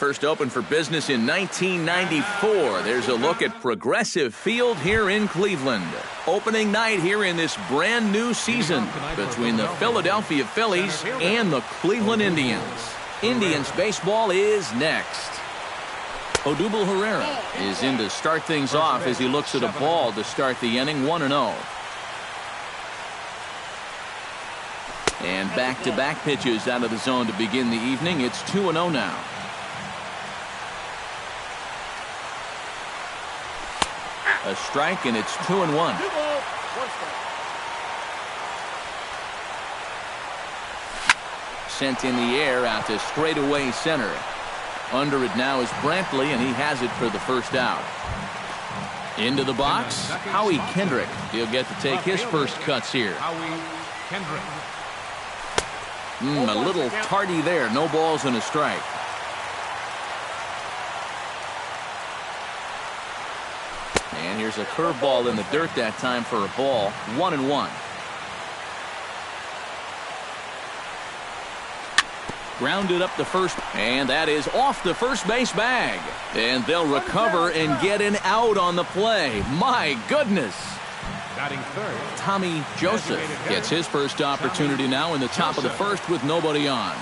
First opened for business in 1994. There's a look at Progressive Field here in Cleveland. Opening night here in this brand new season between the Philadelphia Phillies and the Cleveland Indians. Indians baseball is next. Odubel Herrera is in to start things off as he looks at a ball to start the inning, 1-0. And back-to-back pitches out of the zone to begin the evening. It's 2-0 now. A strike, and it's 2-1. Sent in the air out to straightaway center. Under it now is Brantley, and he has it for the first out. Into the box, Howie Kendrick. He'll get to take his first cuts here. A little tardy there. No balls and a strike. And here's a curveball in the dirt that time for a ball. 1-1. Grounded up the first, and that is off the first base bag. And they'll recover and get an out on the play. My goodness. Tommy Joseph gets his first opportunity now in the top of the first with nobody on.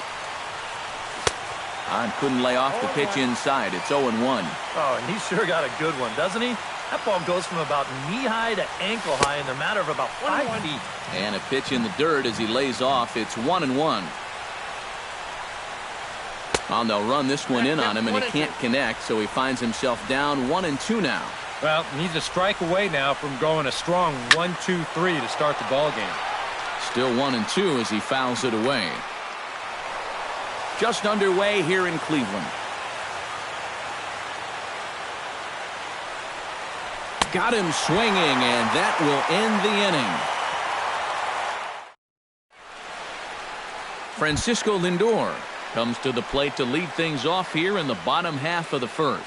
Couldn't lay off the pitch inside. It's 0-1. Oh, and he sure got a good one, doesn't he? That ball goes from about knee-high to ankle-high in the matter of about 5 feet. And a pitch in the dirt as he lays off. It's 1-1. Well, they'll run this one in on him, and he can't connect, so he finds himself down 1-2 now. Well, needs a strike away now from going a strong 1-2-3 to start the ball game. Still 1-2 as he fouls it away. Just underway here in Cleveland. Got him swinging, and that will end the inning. Francisco Lindor comes to the plate to lead things off here in the bottom half of the first.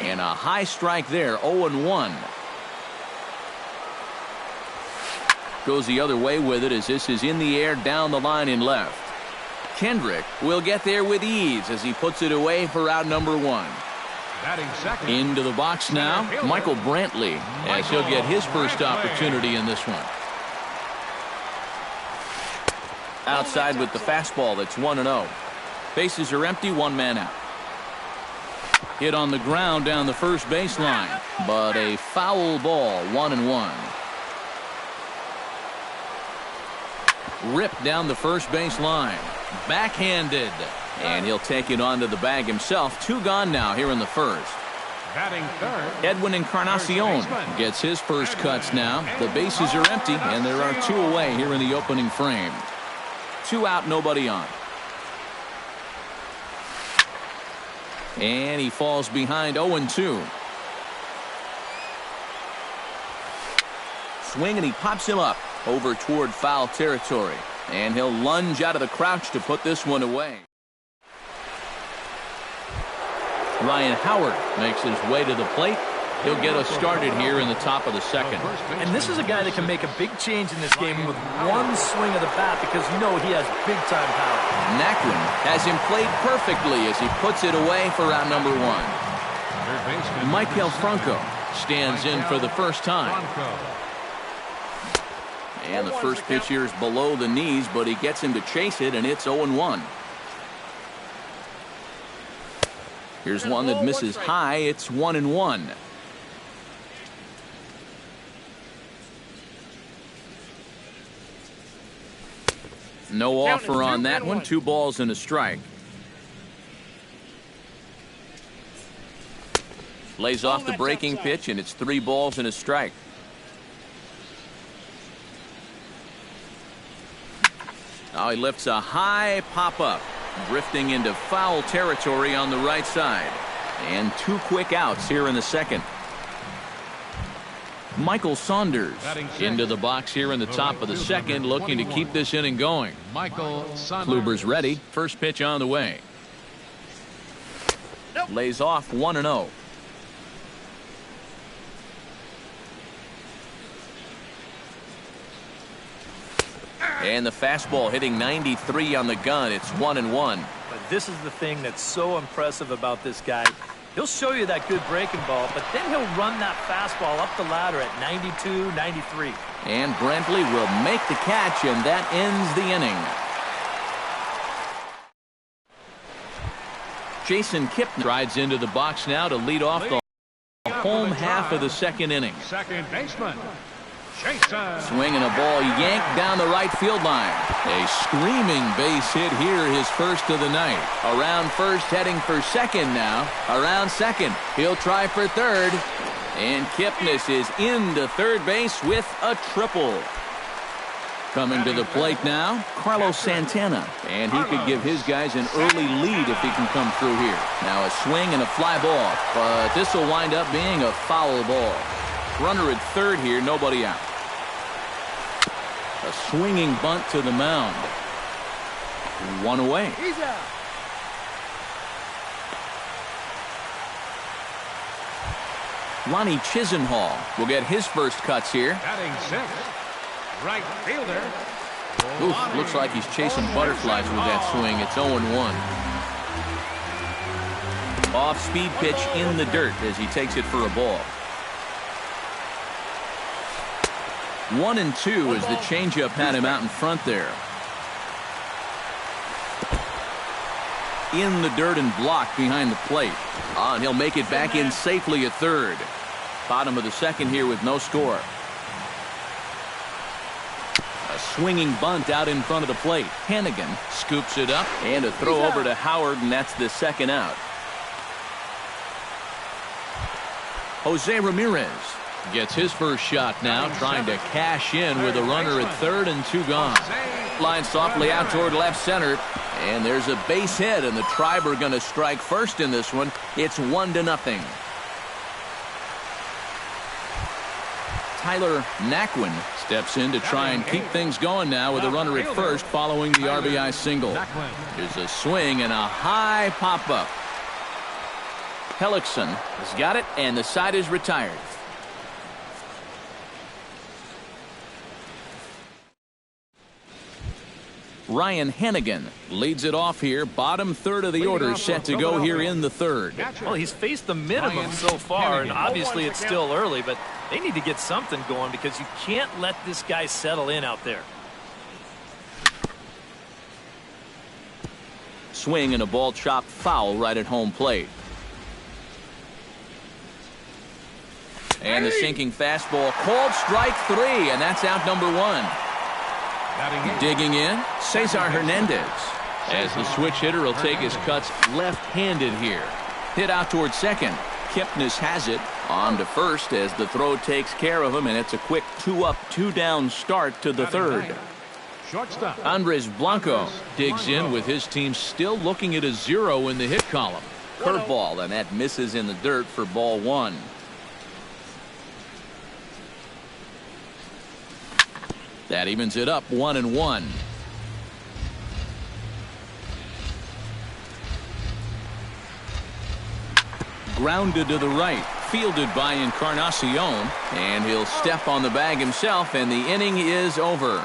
And a high strike there, 0-1. Goes the other way with it as this is in the air down the line in left. Kendrick will get there with ease as he puts it away for out number 1. Into the box now, Michael Brantley, as he'll get his first opportunity in this one. Outside with the fastball, that's 1-0. Bases are empty, one man out. Hit on the ground down the first baseline, but a foul ball, 1-1. Ripped down the first baseline. Backhanded. And he'll take it onto the bag himself. 2 gone now here in the first. Batting third, Edwin Encarnacion gets his first cuts now. The bases are empty, and there are 2 away here in the opening frame. 2 out, nobody on. And he falls behind 0-2. Swing, and he pops him up over toward foul territory. And he'll lunge out of the crouch to put this one away. Ryan Howard makes his way to the plate. He'll get us started here in the top of the second. And this is a guy that can make a big change in this game with one swing of the bat because you know he has big-time power. Naquin has him played perfectly as he puts it away for out number 1. Michael Franco stands in for the first time. And the first pitch here is below the knees, but he gets him to chase it, and it's 0-1. Here's one that misses high. It's 1-1. No offer on that one. 2 balls and a strike. Lays off the breaking pitch, and it's 3 balls and a strike. Now he lifts a high pop-up, drifting into foul territory on the right side. And 2 quick outs here in the second. Michael Saunders into the box here in the top of the second, looking to keep this inning going. Kluber's ready. First pitch on the way. Lays off 1-0. And the fastball hitting 93 on the gun. It's 1-1. But this is the thing that's so impressive about this guy. He'll show you that good breaking ball, but then he'll run that fastball up the ladder at 92, 93. And Brantley will make the catch, and that ends the inning. Jason Kipnis rides into the box now to lead off the home half of the second inning. second baseman, Swinging a ball yanked down the right field line. A screaming base hit here, his first of the night. Around first, heading for second now. Around second, he'll try for third. And Kipnis is into third base with a triple. Coming to the plate now, Carlos Santana. And he could give his guys an early lead if he can come through here. Now a swing and a fly ball. But this will wind up being a foul ball. Runner at third here, nobody out. A swinging bunt to the mound. 1 away. He's out. Lonnie Chisenhall will get his first cuts here. batting sixth, right fielder. Oof, looks like he's chasing butterflies with that swing. It's 0-1. Off-speed pitch in the dirt as he takes it for a ball. 1-2 as the changeup had him out in front there. In the dirt and blocked behind the plate. And he'll make it back in safely at third. Bottom of the second here with no score. A swinging bunt out in front of the plate. Hannigan scoops it up, and a throw over to Howard, and that's the second out. Jose Ramirez gets his first shot now, trying to cash in with a runner at third and 2 gone. Line softly out toward left center, and there's a base hit, and the Tribe are going to strike first in this one. It's 1-0. Tyler Naquin steps in to try and keep things going now with a runner at first following the RBI single. There's a swing and a high pop-up. Hellickson has got it, and the side is retired. Ryan Hannigan leads it off here. Bottom third of the order set to go here in the third. Well, he's faced the minimum so far, and obviously it's still early, but they need to get something going because you can't let this guy settle in out there. Swing and a ball chopped foul right at home plate. And the sinking fastball called strike 3, and that's out number 1. Digging in, Cesar Hernandez. As the switch hitter will take his cuts left-handed here. Hit out toward second. Kipnis has it on to first as the throw takes care of him, and it's a quick 2-up, 2-down start to the third. Andres Blanco digs in with his team still looking at a 0 in the hit column. Curveball, and that misses in the dirt for ball 1. That evens it up 1-1. Grounded to the right, fielded by Encarnacion, and he'll step on the bag himself, and the inning is over.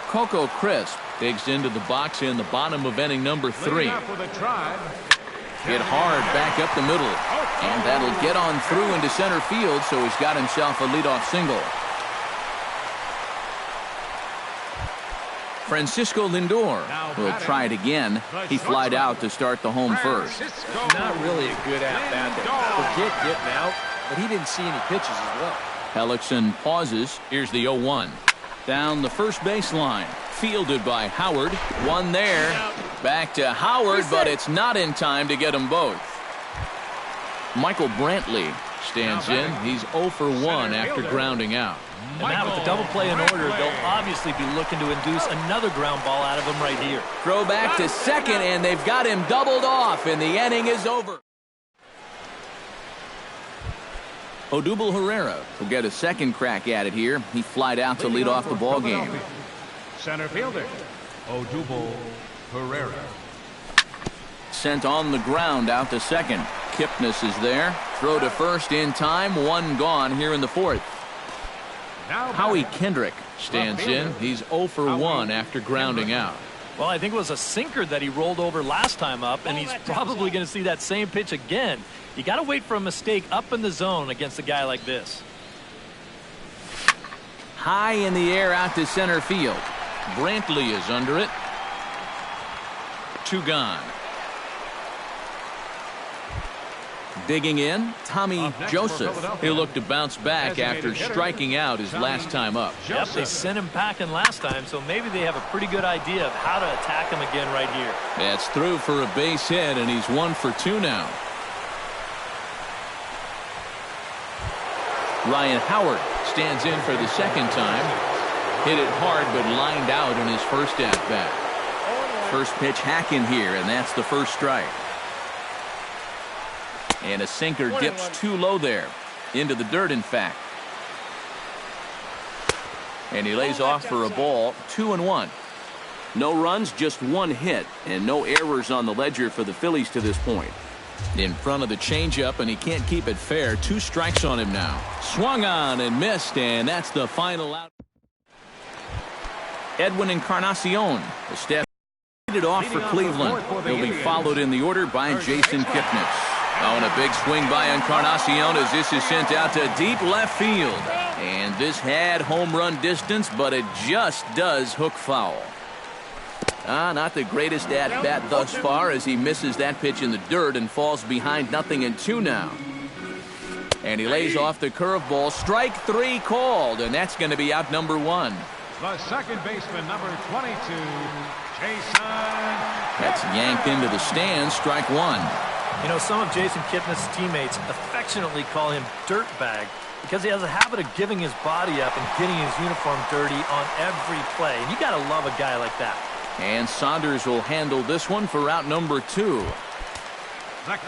Coco Crisp digs into the box in the bottom of inning number 3. Hit hard back up the middle, and that'll get on through into center field, so he's got himself a leadoff single. Francisco Lindor will try it again. He flied out to start the home first. Not really a good at-bat. Forget getting out, but he didn't see any pitches as well. Hellickson pauses. Here's the 0-1. Down the first baseline. Fielded by Howard. One there. Back to Howard, but it's not in time to get them both. Michael Brantley stands in. He's 0 for 1 after grounding out. And now with the double play in order, they'll obviously be looking to induce another ground ball out of him right here. Throw back to second, and they've got him doubled off, and the inning is over. Odubel Herrera will get a second crack at it here. He flied out to lead off the ball game. Center fielder, Odubel Herrera. Sent on the ground out to second. Kipnis is there. Throw to first in time. One gone here in the fourth. Howie Kendrick stands in. He's 0 for 1 after grounding out. Well, I think it was a sinker that he rolled over last time up, and he's probably going to see that same pitch again. You got to wait for a mistake up in the zone against a guy like this. High in the air out to center field. Brantley is under it. 2 gone. Digging in, Tommy Joseph. He'll look to bounce back after striking out his last time up. Yep, they sent him packing last time, so maybe they have a pretty good idea of how to attack him again right here. That's through for a base hit, and he's 1 for 2 now. Ryan Howard stands in for the second time. Hit it hard, but lined out in his first at-bat. First pitch hacking here, and that's the first strike. And a sinker dips too low there. Into the dirt, in fact. And he lays off for a ball. 2-1. No runs, just 1 hit, and no errors on the ledger for the Phillies to this point. In front of the changeup, and he can't keep it fair. 2 strikes on him now. Swung on and missed, and that's the final out. Edwin Encarnacion, the step off for Cleveland. He'll be followed in the order by Jason Kipnis. Oh, and a big swing by Encarnacion as this is sent out to deep left field. And this had home run distance, but it just does hook foul. Not the greatest at-bat thus far as he misses that pitch in the dirt and falls behind 0-2 now. And he lays off the curveball. Strike 3 called, and that's going to be out number 1. The second baseman, number 22, Jason. That's yanked into the stands. Strike 1. You know, some of Jason Kipnis' teammates affectionately call him Dirtbag because he has a habit of giving his body up and getting his uniform dirty on every play. And you got to love a guy like that. And Saunders will handle this one for out number 2.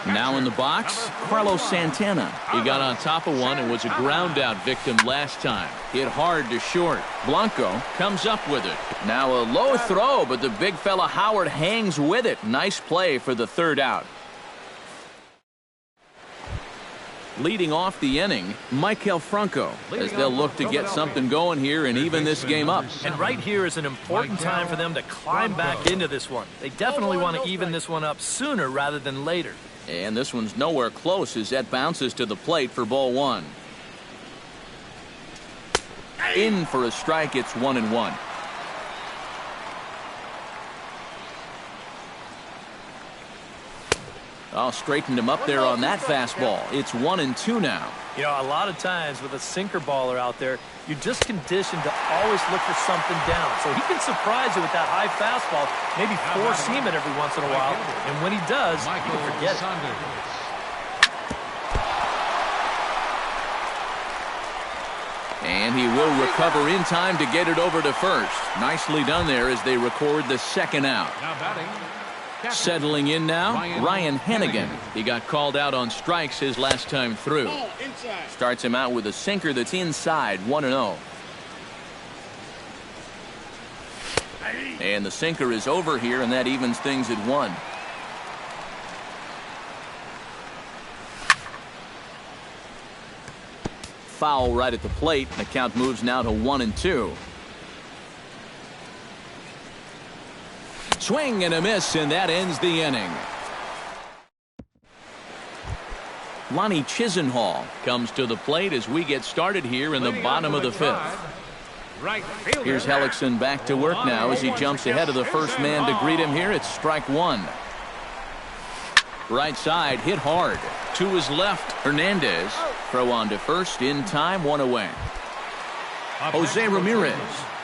Now in the box, Carlos Santana. He got on top of one and was a ground out victim last time. Hit hard to short. Blanco comes up with it. Now a low throw, but the big fella Howard hangs with it. Nice play for the third out. Leading off the inning, Michael Franco, as they'll look to get something going here and even this game up. And right here is an important time for them to climb back into this one. They definitely want to even this one up sooner rather than later. And this one's nowhere close as that bounces to the plate for ball 1. In for a strike, it's 1-1. Oh, straightened him up there on that fastball. It's 1-2 now. You know, a lot of times with a sinker baller out there, you're just conditioned to always look for something down. So he can surprise you with that high fastball, maybe four seam it every once in a while. And when he does, you can forget it. And he will recover in time to get it over to first. Nicely done there as they record the second out. Now batting. Settling in now, Ryan Hennigan. He got called out on strikes his last time through. Starts him out with a sinker that's inside, 1-0. And the sinker is over here, and that evens things at 1. Foul right at the plate. The count moves now to 1-2. Swing and a miss, and that ends the inning. Lonnie Chisenhall comes to the plate as we get started here in the bottom of the 5th. Here's Hellickson back to work now as he jumps ahead of the first man to greet him here. It's strike 1. Right side hit hard. To his left, Hernandez. Throw on to first in time, 1 away. Jose Ramirez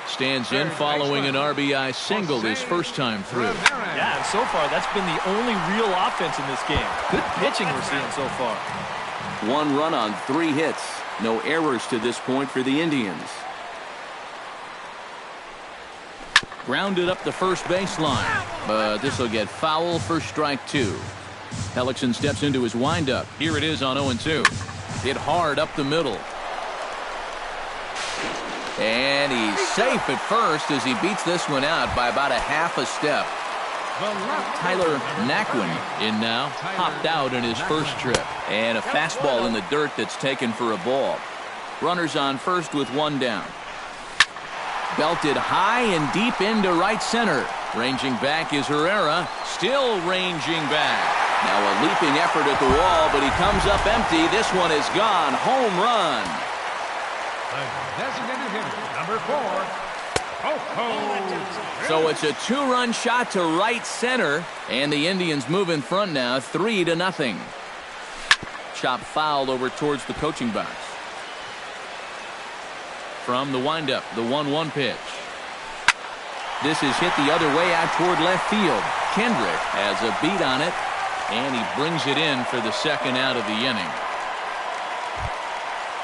stands in following an RBI single his first time through. Yeah, and so far that's been the only real offense in this game. Good pitching we're seeing so far. 1 run on 3 hits. No errors to this point for the Indians. Grounded up the first baseline, but this will get foul for strike 2. Hellickson steps into his windup. Here it is on 0-2. Hit hard up the middle. And he's safe at first as he beats this one out by about a half a step. Tyler Naquin in now. Popped out in his first trip. And a fastball in the dirt that's taken for a ball. Runners on first with 1 down. Belted high and deep into right center. Ranging back is Herrera. Still ranging back. Now a leaping effort at the wall, but he comes up empty. This one is gone. Home run. Designated hitter, number 4. So it's a 2-run shot to right center, and the Indians move in front now, 3-0. Chop fouled over towards the coaching box. From the windup, the 1-1 pitch. This is hit the other way out toward left field. Kendrick has a beat on it, and he brings it in for the second out of the inning.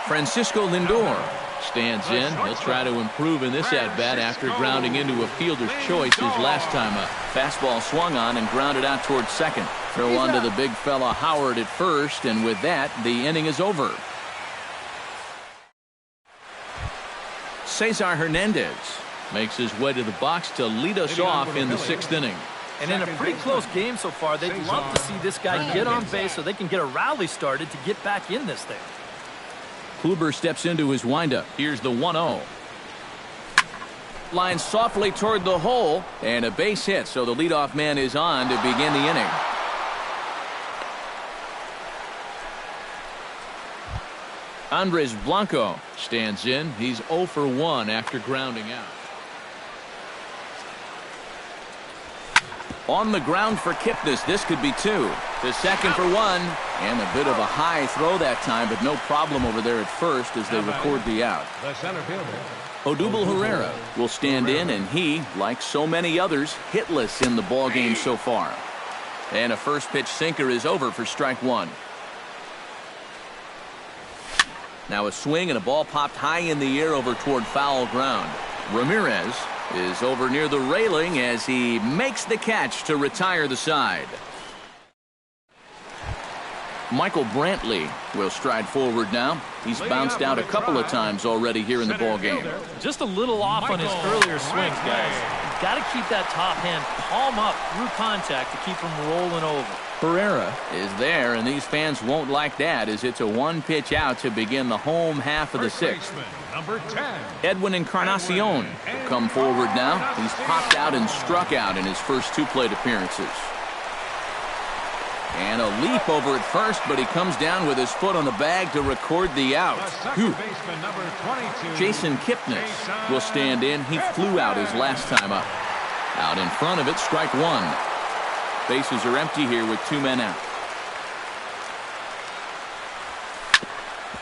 Francisco Lindor stands in. He'll try to improve in this at-bat after grounding into a fielder's choice his last time up. Fastball swung on and grounded out towards second. Throw on to the big fella Howard at first, and with that, the inning is over. Cesar Hernandez makes his way to the box to lead us off in the 6th inning. And in a pretty close game so far, they'd love to see this guy get on base so they can get a rally started to get back in this thing. Kluber steps into his windup. Here's the 1-0. Line softly toward the hole, and a base hit, so the leadoff man is on to begin the inning. Andres Blanco stands in. He's 0 for 1 after grounding out. On the ground for Kipnis. This could be 2. To second for 1. And a bit of a high throw that time, but no problem over there at first as they record the out. The center fielder. Odubel Herrera will stand in, and he, like so many others, hitless in the ballgame so far. And a first pitch sinker is over for strike 1. Now a swing and a ball popped high in the air over toward foul ground. Ramirez is over near the railing as he makes the catch to retire the side. Michael Brantley will stride forward now. He's bounced out a couple of times already here in the ball game. Just a little off on his earlier swings, guys. You've got to keep that top hand palm up through contact to keep him rolling over. Herrera is there, and these fans won't like that as it's a 1-pitch out to begin the home half of the 6th. Number 10. Edwin Encarnacion will come forward now. He's popped out and struck out in his first 2 plate appearances. And a leap over at first, but he comes down with his foot on the bag to record the out. Jason Kipnis will stand in. He flew out his last time up. Out in front of it, strike 1. Bases are empty here with 2 men out.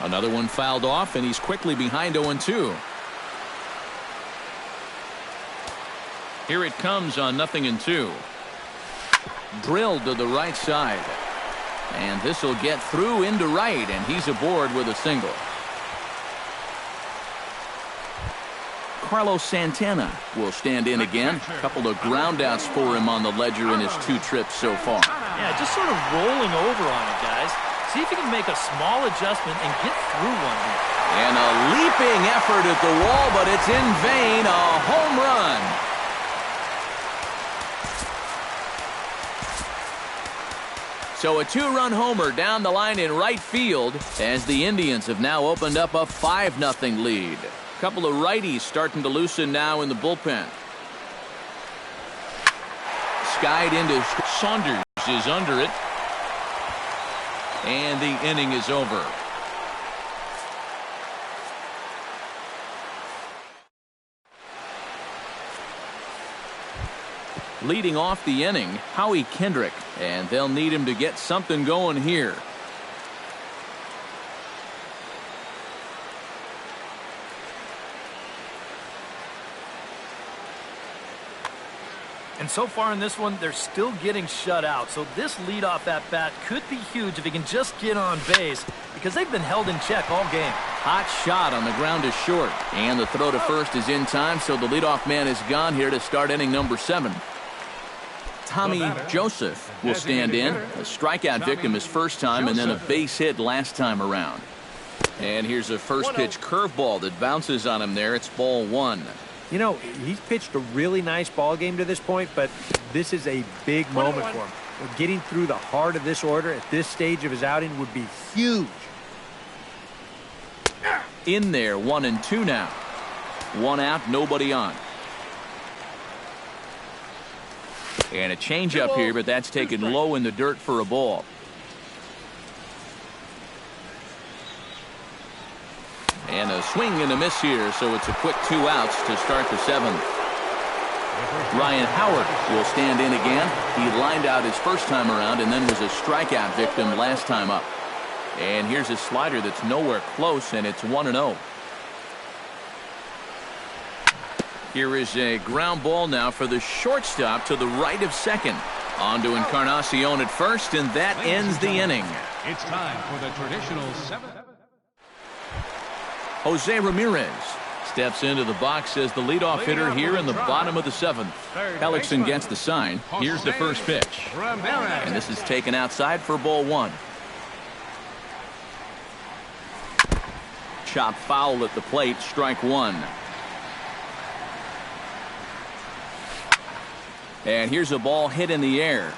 Another one fouled off, and he's quickly behind 0-2. Here it comes on 0-2. Drilled to the right side. And this will get through into right, and he's aboard with a single. Carlos Santana will stand in again. A couple of groundouts for him on the ledger in his 2 trips so far. Yeah, just sort of rolling over on it, guys. See if you can make a small adjustment and get through one here. And a leaping effort at the wall, but it's in vain. A home run. So a 2-run homer down the line in right field as the Indians have now opened up a 5-0 lead. A couple of righties starting to loosen now in the bullpen. Skied into Saunders is under it. And the inning is over. Leading off the inning, Howie Kendrick, and they'll need him to get something going here. And so far in this one, they're still getting shut out. So this leadoff at bat could be huge if he can just get on base, because they've been held in check all game. Hot shot on the ground is short, and the throw to first is in time, so the leadoff man is gone here to start inning number 7. Tommy Joseph will stand in. A strikeout victim his first time, and then a base hit last time around. And here's a first pitch curveball that bounces on him there. It's ball 1. You know, he's pitched a really nice ball game to this point, but this is a big moment for him. Getting through the heart of this order at this stage of his outing would be huge. In there, 1-2 now. 1 out, nobody on. And a changeup here, but that's taken low in the dirt for a ball. And a swing and a miss here, so it's a quick 2 outs to start the 7th. Ryan Howard will stand in again. He lined out his first time around and then was a strikeout victim last time up. And here's a slider that's nowhere close, and it's 1-0. Here is a ground ball now for the shortstop to the right of second. On to Encarnacion at first, and that ends the inning. It's time for the traditional 7th. Jose Ramirez steps into the box as the leadoff hitter here in the bottom of the 7th. Hellickson gets the sign. Here's the first pitch. And this is taken outside for ball 1. Chop foul at the plate, strike 1. And here's a ball hit in the air.